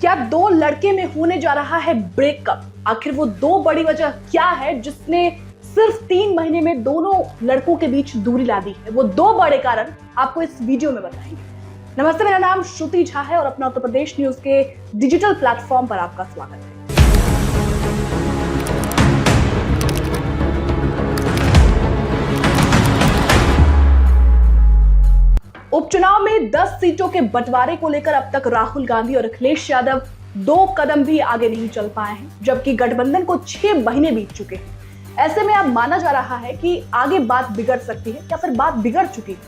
क्या दो लड़के में होने जा रहा है ब्रेकअप? आखिर वो दो बड़ी वजह क्या है जिसने सिर्फ 3 महीने में दोनों लड़कों के बीच दूरी ला दी है? वो दो बड़े कारण आपको इस वीडियो में बताएंगे। नमस्ते, मेरा नाम श्रुति झा है और अपना उत्तर प्रदेश न्यूज के डिजिटल प्लेटफॉर्म पर आपका स्वागत है। उपचुनाव में 10 सीटों के बंटवारे को लेकर अब तक राहुल गांधी और अखिलेश यादव 2 कदम भी आगे नहीं चल पाए हैं, जबकि गठबंधन को 6 महीने बीत चुके हैं। ऐसे में अब माना जा रहा है कि आगे बात बिगड़ सकती है या फिर बात बिगड़ चुकी है।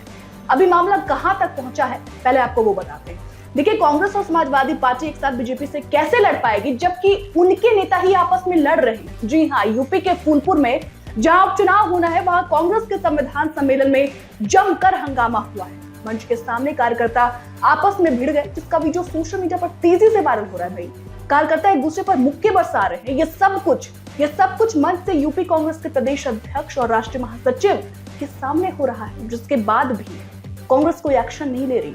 अभी मामला कहां तक पहुंचा है, पहले आपको वो बताते हैं। देखिए, कांग्रेस और समाजवादी पार्टी एक साथ बीजेपी से कैसे लड़ पाएगी जबकि उनके नेता ही आपस में लड़ रहे हैं। जी हाँ, यूपी के फूलपुर में जहां उपचुनाव होना है, वहां कांग्रेस के संविधान सम्मेलन में जमकर हंगामा हुआ है। मंच के सामने कार्यकर्ता आपस में भिड़ गए, जिसका वीडियो सोशल मीडिया पर तेजी से वायरल हो रहा है। भाई, कार्यकर्ता एक दूसरे पर मुक्के बरसा रहे हैं। ये सब कुछ मंच से यूपी कांग्रेस के प्रदेश अध्यक्ष और राष्ट्रीय महासचिव के सामने हो रहा है, जिसके बाद भी कांग्रेस कोई एक्शन नहीं ले रही।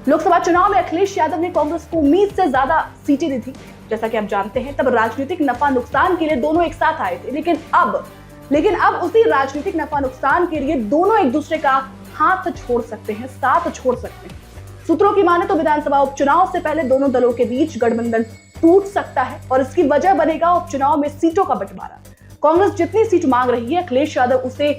लोकसभा चुनाव में अखिलेश यादव ने कांग्रेस को उम्मीद से ज्यादा सीटें दी थी, जैसा कि आप जानते हैं। तब राजनीतिक नफा नुकसान के लिए दोनों एक साथ आए थे, लेकिन अब उसी राजनीतिक नफा नुकसान के लिए दोनों एक दूसरे का हाथ छोड़ सकते हैं, साथ छोड़ सकते हैं। सूत्रों की माने तो विधानसभा उपचुनाव से पहले दोनों दलों के बीच गठबंधन टूट सकता है और इसकी वजह बनेगा उपचुनाव में सीटों का बंटवारा। कांग्रेस जितनी सीट मांग रही है, अखिलेश यादव उसे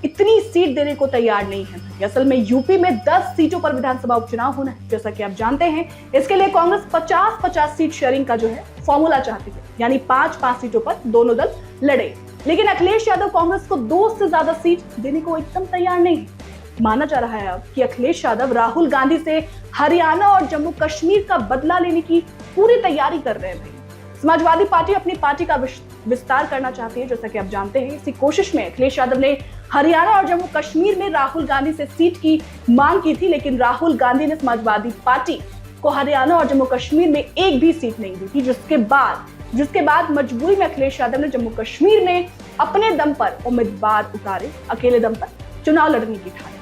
इतनी सीट देने को तैयार नहीं है। असल में यूपी में 10 सीटों पर विधानसभा उपचुनाव होना है, जैसा कि आप जानते हैं। इसके लिए कांग्रेस 50-50 सीट शेयरिंग का जो है फॉर्मूला चाहती है, यानी 5-5 सीटों पर दोनों दल लड़े। लेकिन अखिलेश यादव कांग्रेस को 2 से ज्यादा सीट देने को एकदम तैयार नहीं है। माना जा रहा है अब कि अखिलेश यादव राहुल गांधी से हरियाणा और जम्मू कश्मीर का बदला लेने की पूरी तैयारी कर रहे हैं। समाजवादी पार्टी अपनी पार्टी का विस्तार करना चाहती है, जैसा कि आप जानते हैं। इसी कोशिश में अखिलेश यादव ने हरियाणा और जम्मू कश्मीर में राहुल गांधी से सीट की मांग की थी, लेकिन राहुल गांधी ने समाजवादी पार्टी को हरियाणा और जम्मू कश्मीर में एक भी सीट नहीं दी थी, जिसके बाद मजबूरी में अखिलेश यादव ने जम्मू कश्मीर में अपने दम पर उम्मीदवार उतारे, अकेले दम पर चुनाव लड़ने की ठानी।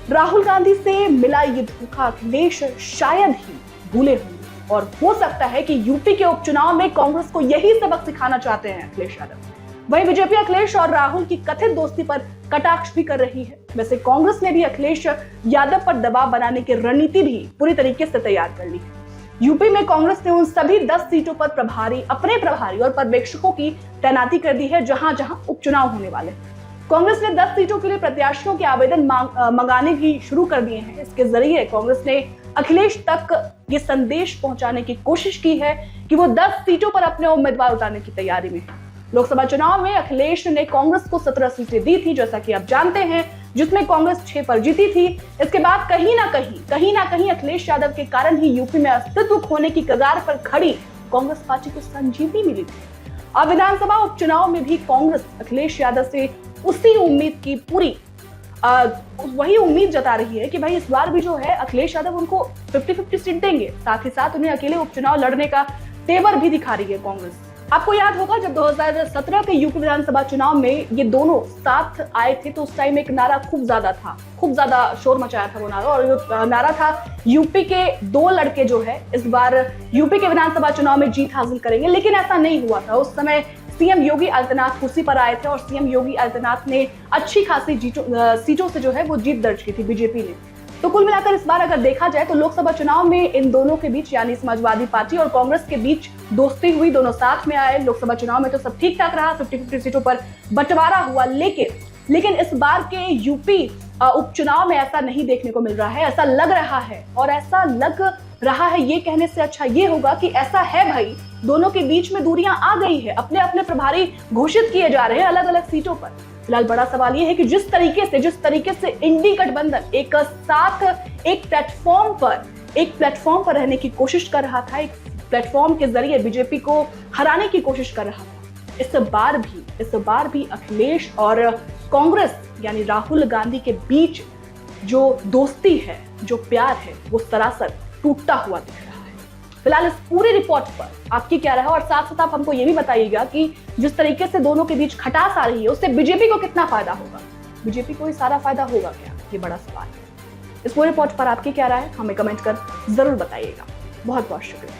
राहुल गांधी से मिला ये धोखा अखिलेश शायद ही भूले होंगे और हो सकता है कि यूपी के उपचुनाव में कांग्रेस को यही सबक सिखाना चाहते हैं अखिलेश यादव। वहीं बीजेपी अखिलेश और राहुल की कथित दोस्ती पर कटाक्ष भी कर रही है। वैसे कांग्रेस ने भी अखिलेश यादव पर दबाव बनाने की रणनीति भी पूरी तरीके से तैयार कर ली है। यूपी में कांग्रेस ने उन सभी 10 सीटों पर अपने प्रभारी और पर्यवेक्षकों की तैनाती कर दी है, जहां जहां उपचुनाव होने वाले हैं। कांग्रेस ने 10 सीटों के लिए प्रत्याशियों के आवेदन मंगाने भी शुरू कर दिए हैं। इसके जरिए कांग्रेस ने अखिलेश तक ये संदेश पहुंचाने की कोशिश की है कि वो 10 सीटों पर अपने उम्मीदवार उतारने की तैयारी में है। लोकसभा चुनाव में अखिलेश ने कांग्रेस को 17 सीटें दी थी, जैसा कि आप जानते हैं, जिसमें कांग्रेस 6 पर जीती थी। इसके बाद कहीं ना कहीं अखिलेश यादव के कारण ही यूपी में अस्तित्व खोने की कगार पर खड़ी कांग्रेस पार्टी को संजीवनी मिली थी। अब विधानसभा उपचुनाव में भी कांग्रेस अखिलेश यादव से उसी उम्मीद की वही उम्मीद जता रही है कि भाई इस बार भी जो है अखिलेश यादव उनको 50-50 सीट देंगे। साथ ही साथ उन्हें अकेले उपचुनाव लड़ने का तेवर भी दिखा रही है कांग्रेस। आपको याद होगा, जब 2017 के यूपी विधानसभा चुनाव में ये दोनों साथ आए थे तो उस टाइम एक नारा खूब ज्यादा शोर मचाया था वो नारा, और जो नारा था यूपी के 2 लड़के जो है इस बार यूपी के विधानसभा चुनाव में जीत हासिल करेंगे। लेकिन ऐसा नहीं हुआ था। उस समय सीएम योगी आदित्यनाथ कुर्सी पर आए थे और सीएम योगी आदित्यनाथ ने अच्छी खासी सीटों से जो है वो जीत दर्ज की थी बीजेपी ने। तो कुल मिलाकर इस बार अगर देखा जाए तो लोकसभा चुनाव में इन दोनों के बीच, यानी समाजवादी पार्टी और कांग्रेस के बीच दोस्ती हुई, दोनों साथ में आए। लोकसभा चुनाव में तो सब ठीक ठाक रहा, 50-50 सीटों पर बंटवारा हुआ। लेकिन इस बार के यूपी उपचुनाव में ऐसा नहीं देखने को मिल रहा है। ऐसा लग रहा है, ये कहने से अच्छा ये होगा कि ऐसा है भाई, दोनों के बीच में दूरियां आ गई है। अपने अपने प्रभारी घोषित किए जा रहे हैं अलग अलग सीटों पर। फिलहाल बड़ा सवाल ये है कि जिस तरीके से इंडी गठबंधन एक साथ एक प्लेटफॉर्म पर रहने की कोशिश कर रहा था, एक प्लेटफॉर्म के जरिए बीजेपी को हराने की कोशिश कर रहा था, इस बार भी अखिलेश और कांग्रेस यानी राहुल गांधी के बीच जो दोस्ती है, जो प्यार है, वो सरासर टूटता हुआ दिख रहा है। फिलहाल इस पूरी रिपोर्ट पर आपकी क्या राय है, और साथ साथ आप हमको ये भी बताइएगा कि जिस तरीके से दोनों के बीच खटास आ रही है उससे बीजेपी को कितना फायदा होगा, बीजेपी को ही सारा फायदा होगा क्या, ये बड़ा सवाल है। इस पूरी रिपोर्ट पर आपकी क्या राय है, हमें कमेंट कर जरूर बताइएगा। बहुत बहुत शुक्रिया।